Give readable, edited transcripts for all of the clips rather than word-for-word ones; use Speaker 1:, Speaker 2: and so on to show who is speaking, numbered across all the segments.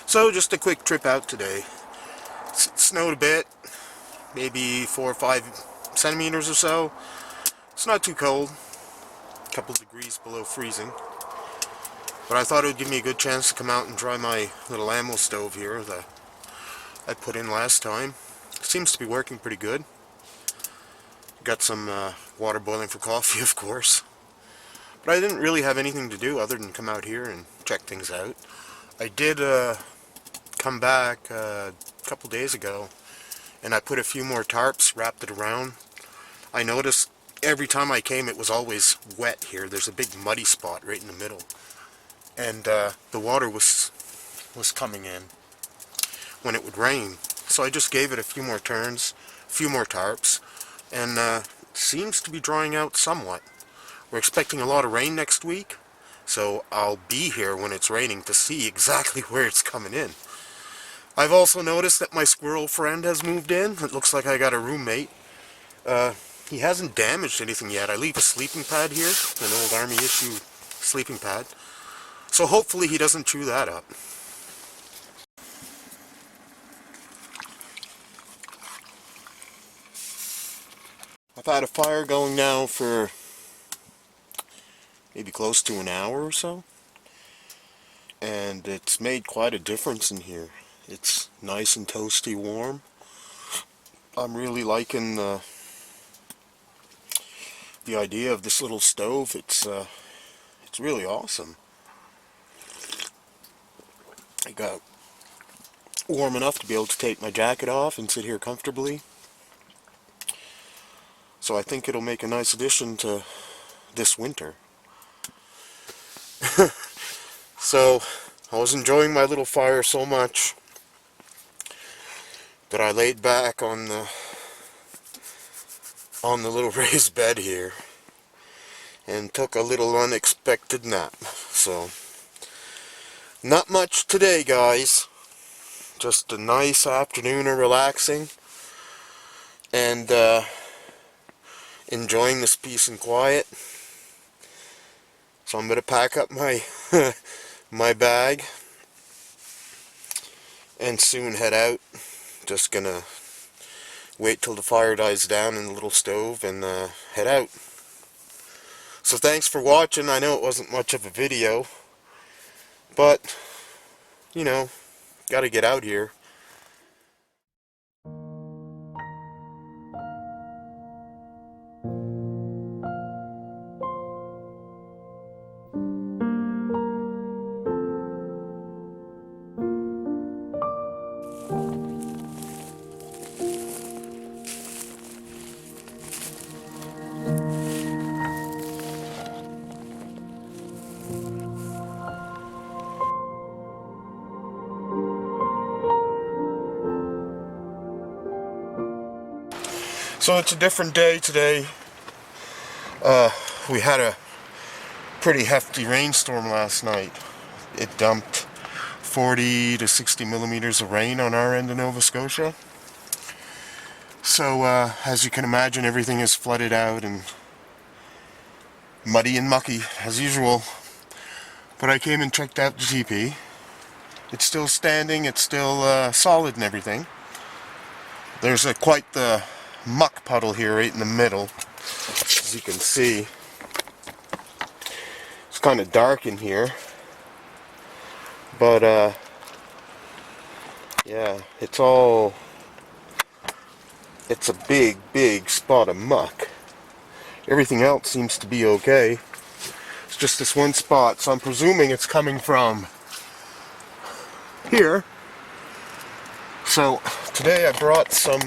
Speaker 1: So just a quick trip out today. It snowed a bit, maybe 4 or 5 centimeters or so. It's not too cold, a couple degrees below freezing. But I thought it would give me a good chance to come out and dry my little ammo stove here that I put in last time. It seems to be working pretty good. Got some water boiling for coffee, of course. But I didn't really have anything to do other than come out here and check things out. I did come back a couple days ago and I put a few more tarps, wrapped it around. I noticed every time I came it was always wet here. There's a big muddy spot right in the middle, and the water was coming in when it would rain. So I just gave it a few more turns, a few more tarps, and it seems to be drying out somewhat. We're expecting a lot of rain next week, so I'll be here when it's raining to see exactly where it's coming in. I've also noticed that my squirrel friend has moved in. It looks like I got a roommate. He hasn't damaged anything yet. I leave a sleeping pad here, an old Army issue sleeping pad. So hopefully he doesn't chew that up. I've had a fire going now for maybe close to an hour or so. And it's made quite a difference in here. It's nice and toasty warm. I'm really liking the idea of this little stove. It's really awesome. I got warm enough to be able to take my jacket off and sit here comfortably. So I think it'll make a nice addition to this winter. So I was enjoying my little fire so much that I laid back on the little raised bed here and took a little unexpected nap. So not much today, guys. Just a nice afternoon of relaxing and enjoying this peace and quiet. So I'm gonna pack up my my bag and soon head out. Just gonna wait till the fire dies down in the little stove and head out. So thanks for watching. I know it wasn't much of a video, but you know, gotta get out here. So it's a different day today. We had a pretty hefty rainstorm last night. It dumped 40 to 60 millimeters of rain on our end of Nova Scotia. So as you can imagine, everything is flooded out and muddy and mucky as usual. But I came and checked out the teepee. It's still standing, it's still solid and everything. There's quite the muck puddle here right in the middle, as you can see. It's kind of dark in here, but yeah, it's a big spot of muck. Everything else seems to be okay. It's just this one spot, so I'm presuming it's coming from here. So today I brought some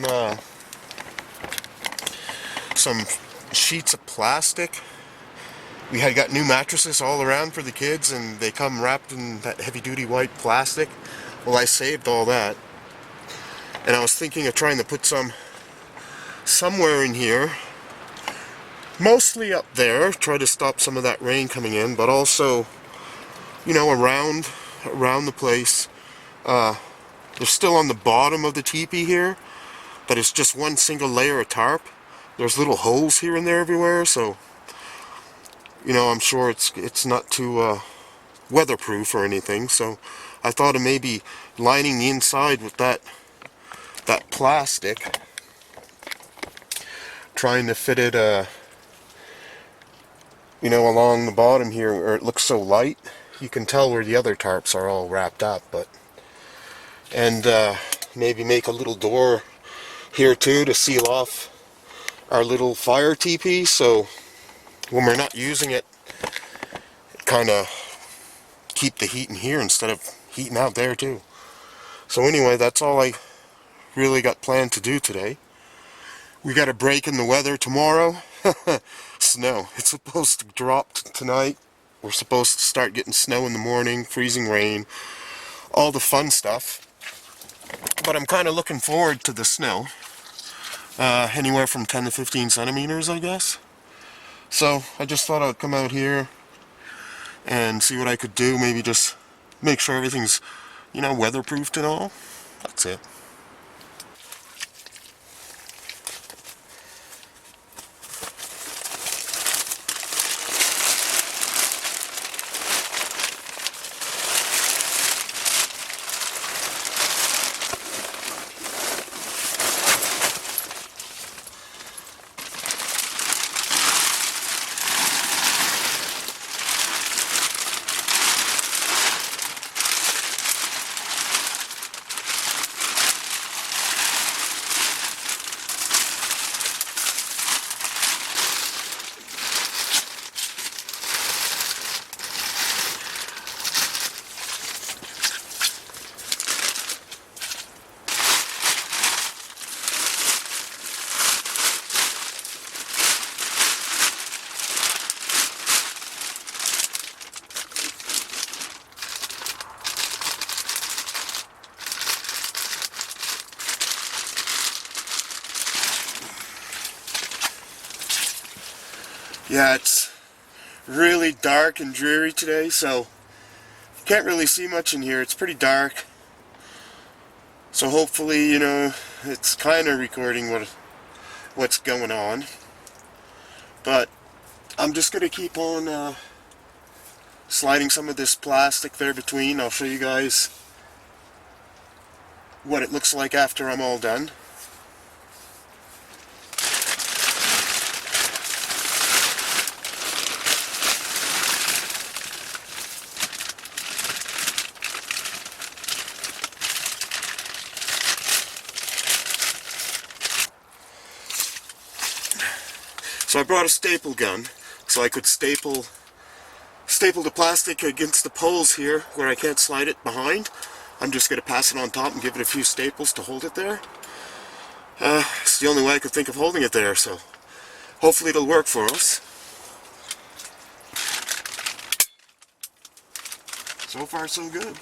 Speaker 1: sheets of plastic. We had got new mattresses all around for the kids, and they come wrapped in that heavy-duty white plastic. Well, I saved all that, and I was thinking of trying to put some somewhere in here, mostly up there, try to stop some of that rain coming in, but also, you know, around the place. They're still on the bottom of the teepee here, but it's just one single layer of tarp. There's little holes here and there everywhere, so you know, I'm sure it's not too weatherproof or anything. So I thought of maybe lining the inside with that plastic, trying to fit it along the bottom here where it looks so light. You can tell where the other tarps are all wrapped up, and maybe make a little door here too to seal off our little fire teepee, so when we're not using it, kind of keep the heat in here instead of heating out there too. So anyway, that's all I really got planned to do today. We got a break in the weather tomorrow. Snow. It's supposed to drop tonight. We're supposed to start getting snow in the morning, freezing rain, all the fun stuff. But I'm kind of looking forward to the snow. Anywhere from 10 to 15 centimeters, I guess. So I just thought I'd come out here and see what I could do. Maybe just make sure everything's, weatherproofed and all. That's it. Yeah, it's really dark and dreary today, so can't really see much in here. It's pretty dark. So hopefully, it's kind of recording what's going on. But I'm just going to keep on sliding some of this plastic there between. I'll show you guys what it looks like after I'm all done. So I brought a staple gun, so I could staple the plastic against the poles here where I can't slide it behind. I'm just going to pass it on top and give it a few staples to hold it there. It's the only way I could think of holding it there, so hopefully it'll work for us. So far so good.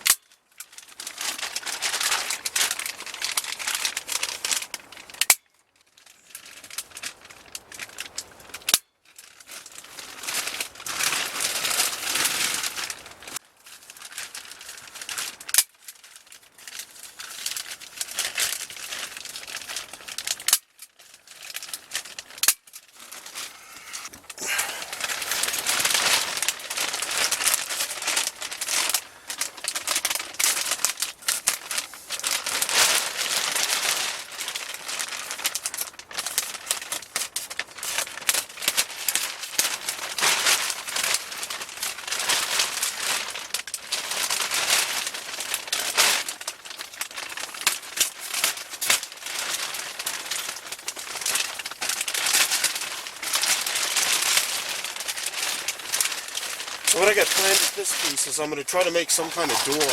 Speaker 1: So what I got planned with this piece is I'm going to try to make some kind of door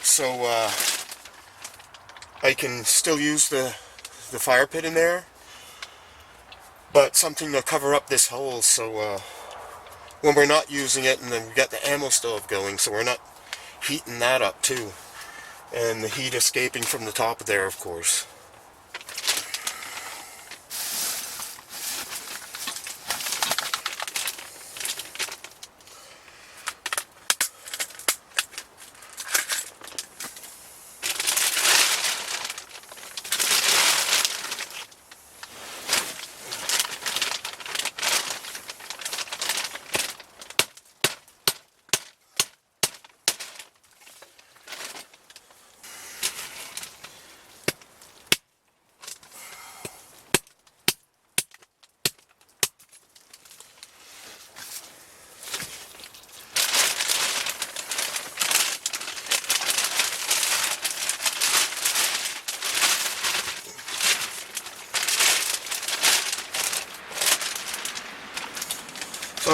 Speaker 1: so I can still use the fire pit in there, but something to cover up this hole so when we're not using it, and then we got the ammo stove going, so we're not heating that up too, and the heat escaping from the top of there, of course.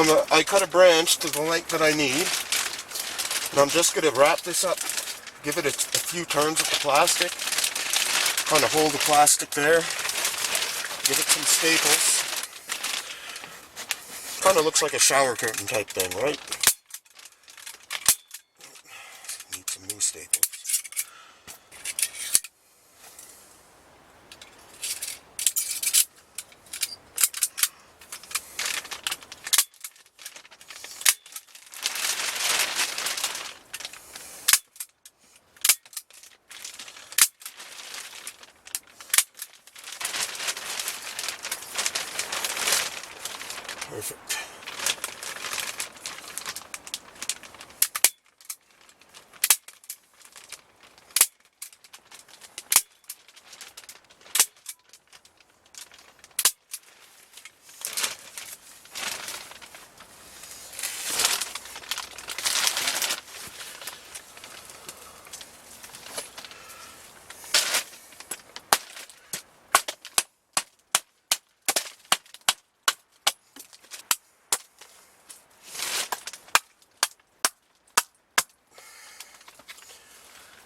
Speaker 1: So I cut a branch to the length that I need, and I'm just going to wrap this up, give it a few turns with the plastic, kind of hold the plastic there, give it some staples. Kind of looks like a shower curtain type thing, right? Need some new staples. Perfect.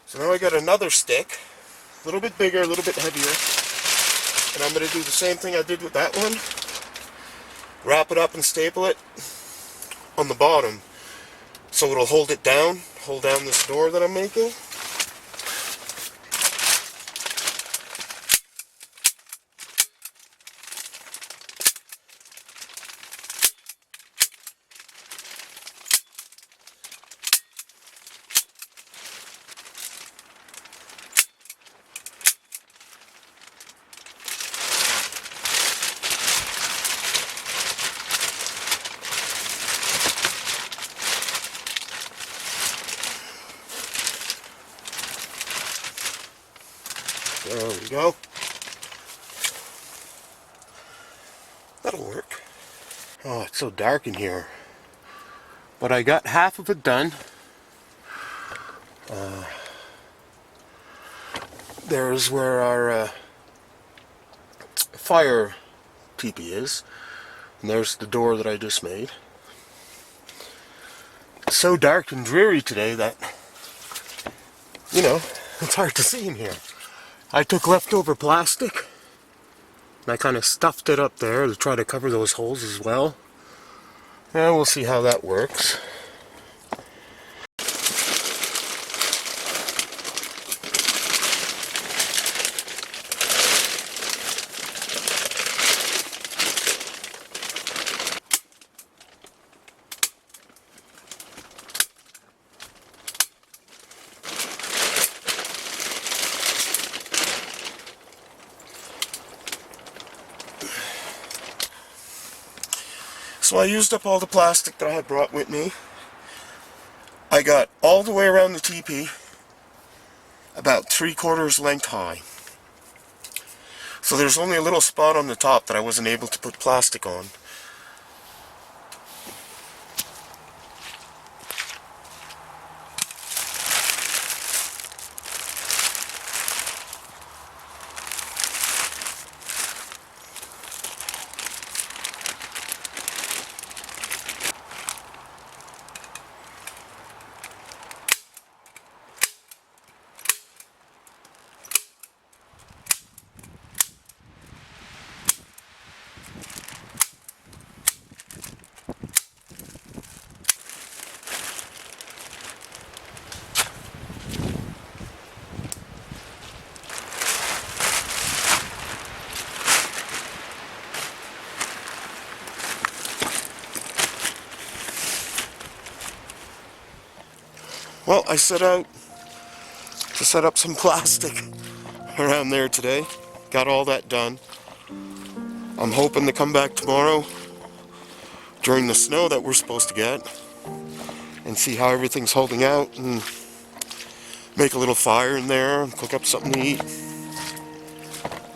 Speaker 1: So now I got another stick, a little bit bigger, a little bit heavier, and I'm going to do the same thing I did with that one. Wrap it up and staple it on the bottom so it'll hold it down, hold down this door that I'm making. There we go. That'll work. Oh, it's so dark in here. But I got half of it done. There's where our fire teepee is. And there's the door that I just made. It's so dark and dreary today that, you know, it's hard to see in here. I took leftover plastic and I kind of stuffed it up there to try to cover those holes as well. And we'll see how that works. So I used up all the plastic that I had brought with me. I got all the way around the teepee, about 3/4 length high. So there's only a little spot on the top that I wasn't able to put plastic on. Well, I set out to set up some plastic around there today. Got all that done. I'm hoping to come back tomorrow during the snow that we're supposed to get and see how everything's holding out and make a little fire in there and cook up something to eat.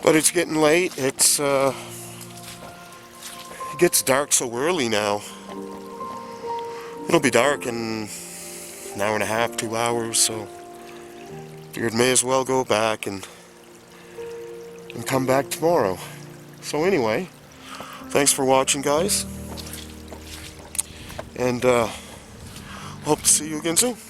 Speaker 1: But it's getting late. It gets dark so early now. It'll be dark in an hour and a half, 2 hours, so figured may as well go back and come back tomorrow. So anyway, thanks for watching, guys. And hope to see you again soon.